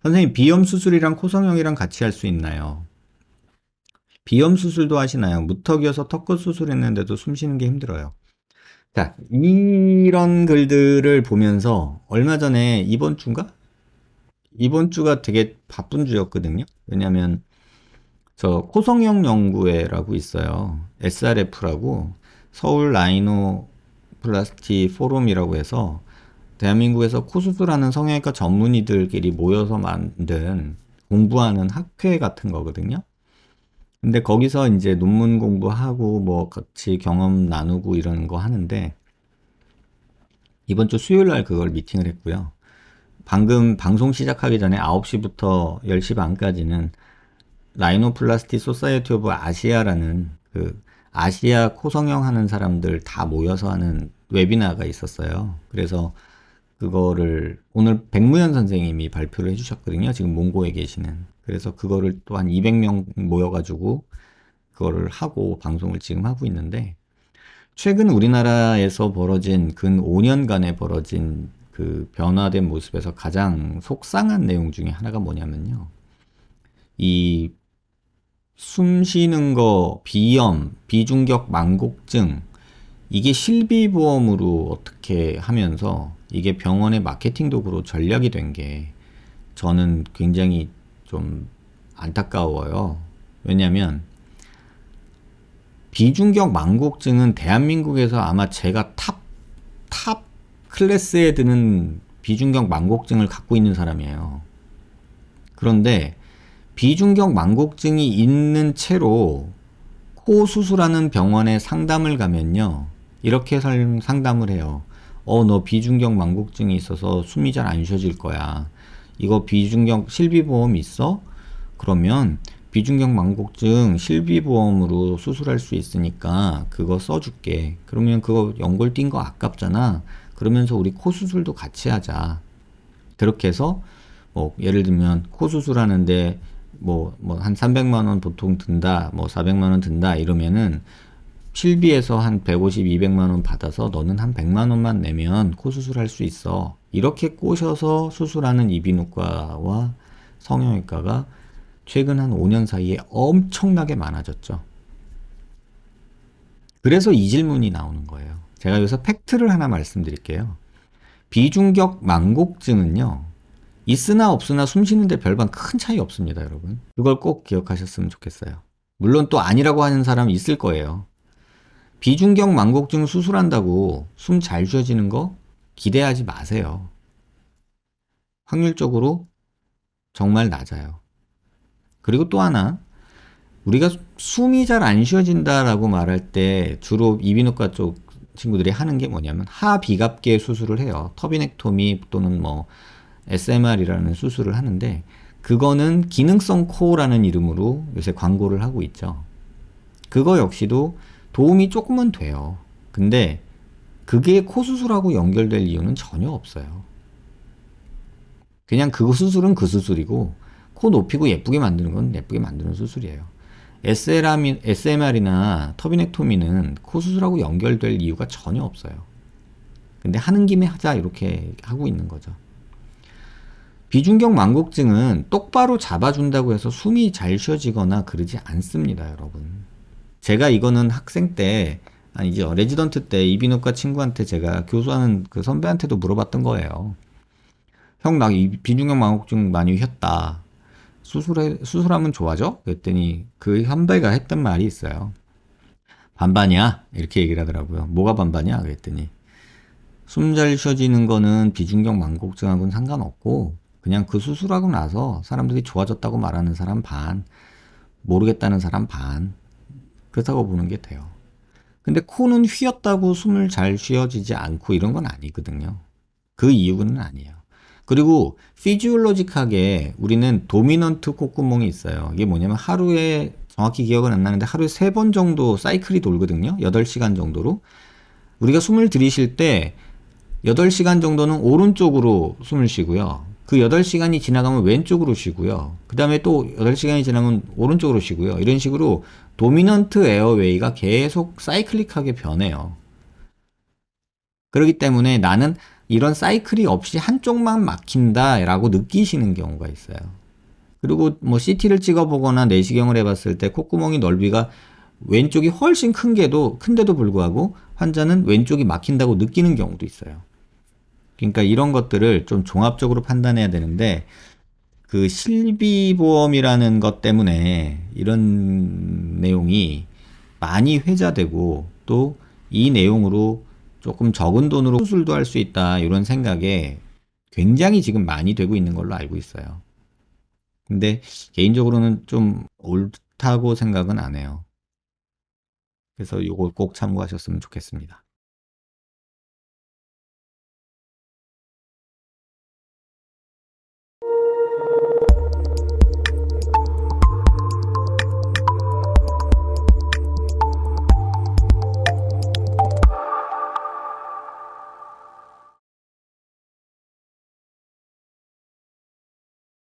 선생님, 비염 수술이랑 코성형이랑 같이 할 수 있나요? 비염 수술도 하시나요? 무턱이어서 턱끝 수술했는데도 숨 쉬는 게 힘들어요. 자, 이런 글들을 보면서 얼마 전에 이번 주인가? 이번 주가 되게 바쁜 주였거든요. 왜냐면 저 코성형 연구회라고 있어요. SRF라고 서울 라이노 플라스티 포럼이라고 해서 대한민국에서 코 수술하는 성형외과 전문의들끼리 모여서 만든 공부하는 학회 같은 거거든요. 근데 거기서 이제 논문 공부하고 뭐 같이 경험 나누고 이런 거 하는데 이번 주 수요일 날 그걸 미팅을 했고요. 방금 방송 시작하기 전에 9시부터 10시 반까지는 라이노플라스티 소사이어티 오브 아시아라는 그 아시아 코성형 하는 사람들 다 모여서 하는 웨비나가 있었어요. 그래서 그거를 오늘 백무현 선생님이 발표를 해주셨거든요. 지금 몽고에 계시는. 그래서 그거를 또 한 200명 모여가지고 그거를 하고 방송을 지금 하고 있는데 최근 우리나라에서 벌어진 근 5년간에 벌어진 그 변화된 모습에서 가장 속상한 내용 중에 하나가 뭐냐면요. 이 숨 쉬는 거, 비염, 비중격 망곡증, 이게 실비보험으로 어떻게 하면서 이게 병원의 마케팅 도구로 전략이 된 게 저는 굉장히 좀 안타까워요. 왜냐면 비중격 망곡증은 대한민국에서 아마 제가 탑 클래스에 드는 비중격 망곡증을 갖고 있는 사람이에요. 그런데 비중격 망곡증이 있는 채로 코 수술하는 병원에 상담을 가면요. 이렇게 상담을 해요. 너 비중격 망곡증이 있어서 숨이 잘 안 쉬어질 거야. 이거 비중격 실비보험 있어? 그러면 비중격 망곡증 실비보험으로 수술할 수 있으니까 그거 써줄게. 그러면 그거 연골 뛴 거 아깝잖아. 그러면서 우리 코 수술도 같이 하자. 그렇게 해서 뭐 예를 들면 코 수술하는데 뭐 한 300만 원 보통 든다. 뭐 400만 원 든다. 이러면은 실비에서 한 150, 200만 원 받아서 너는 한 100만 원만 내면 코 수술할 수 있어. 이렇게 꼬셔서 수술하는 이비인후과와 성형외과가 최근 한 5년 사이에 엄청나게 많아졌죠. 그래서 이 질문이 나오는 거예요. 제가 여기서 팩트를 하나 말씀드릴게요. 비중격 망곡증은요. 있으나 없으나 숨 쉬는데 별반 큰 차이 없습니다, 여러분. 그걸 꼭 기억하셨으면 좋겠어요. 물론 또 아니라고 하는 사람 있을 거예요. 비중격 망곡증 수술한다고 숨 잘 쉬어지는 거 기대하지 마세요. 확률적으로 정말 낮아요. 그리고 또 하나, 우리가 숨이 잘 안 쉬어진다라고 말할 때 주로 이비인후과 쪽 친구들이 하는 게 뭐냐면 하비갑계 수술을 해요. 터비넥토미 또는 뭐 SMR이라는 수술을 하는데 그거는 기능성 코어라는 이름으로 요새 광고를 하고 있죠. 그거 역시도 도움이 조금은 돼요. 근데 그게 코 수술하고 연결될 이유는 전혀 없어요. 그냥 그 수술은 그 수술이고 코 높이고 예쁘게 만드는 건 예쁘게 만드는 수술이에요. SMR이나 터비넥토미는 코 수술하고 연결될 이유가 전혀 없어요. 근데 하는 김에 하자 이렇게 하고 있는 거죠. 비중격 망곡증은 똑바로 잡아준다고 해서 숨이 잘 쉬어지거나 그러지 않습니다, 여러분. 제가 이거는 학생 때, 아니 이제 레지던트 때 이비인후과 친구한테 제가 교수하는 그 선배한테도 물어봤던 거예요. 형, 나 비중격 망곡증 많이 휘었다. 수술하면 좋아져? 그랬더니 그 선배가 했던 말이 있어요. 반반이야? 이렇게 얘기를 하더라고요. 뭐가 반반이야? 그랬더니 숨 잘 쉬어지는 거는 비중격 망곡증하고는 상관없고 그냥 그 수술하고 나서 사람들이 좋아졌다고 말하는 사람 반, 모르겠다는 사람 반, 그렇다고 보는 게 돼요. 근데 코는 휘었다고 숨을 잘 쉬어지지 않고 이런 건 아니거든요. 그 이유는 아니에요. 그리고 피지올로직하게 우리는 도미넌트 콧구멍이 있어요. 이게 뭐냐면 하루에 정확히 기억은 안 나는데 하루에 3번 정도 사이클이 돌거든요. 8시간 정도로. 우리가 숨을 들이쉴 때 8시간 정도는 오른쪽으로 숨을 쉬고요. 그 8시간이 지나가면 왼쪽으로 쉬고요. 그 다음에 또 8시간이 지나면 오른쪽으로 쉬고요. 이런 식으로 도미넌트 에어웨이가 계속 사이클릭하게 변해요. 그렇기 때문에 나는 이런 사이클이 없이 한쪽만 막힌다라고 느끼시는 경우가 있어요. 그리고 뭐 CT를 찍어보거나 내시경을 해봤을 때 콧구멍이 넓이가 왼쪽이 훨씬 큰데도 불구하고 환자는 왼쪽이 막힌다고 느끼는 경우도 있어요. 그러니까 이런 것들을 좀 종합적으로 판단해야 되는데, 그 실비보험이라는 것 때문에 이런 내용이 많이 회자되고, 또 이 내용으로 조금 적은 돈으로 수술도 할 수 있다, 이런 생각에 굉장히 지금 많이 되고 있는 걸로 알고 있어요. 근데 개인적으로는 좀 옳다고 생각은 안 해요. 그래서 이걸 꼭 참고하셨으면 좋겠습니다.